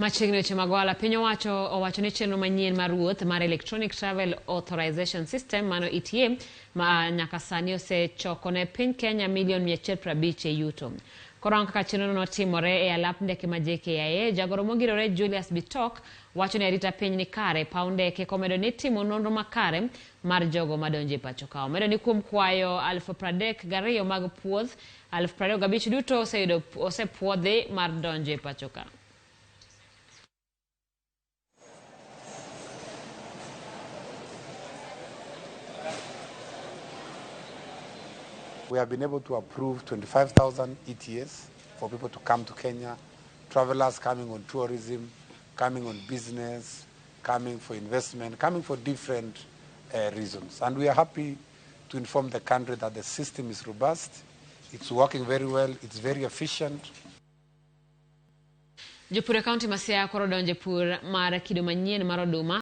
Machiegni weche mag ohala, piny owacho ni chenro manyien mar wuoth mar Electronic Travel Authorization System mano ETA ma nyaka sani osechoko ne piny Kenya milion 150 e yuto. Korang kaka chenro no timore e alap ndeke ma JKIA, jagoro mogirore Julius Bitok wacho ni arita piny ni kare paw ndeke komedo ni timo nonro makare mar jogo madonjo e pachoka. Omedo ni kuom kwayo 32,000 mag puoth, 25,000 duto osepuodhi mar donjo e pachoka. We have been able to approve 25,000 ETAs for people to come to Kenya, travelers coming on tourism, coming on business, coming for investment, coming for different reasons. And we are happy to inform the country that the system is robust, it's working very well, it's very efficient. Jopur e kaunti ma Siaya koro donjo e pur mar kido manyien mar oduma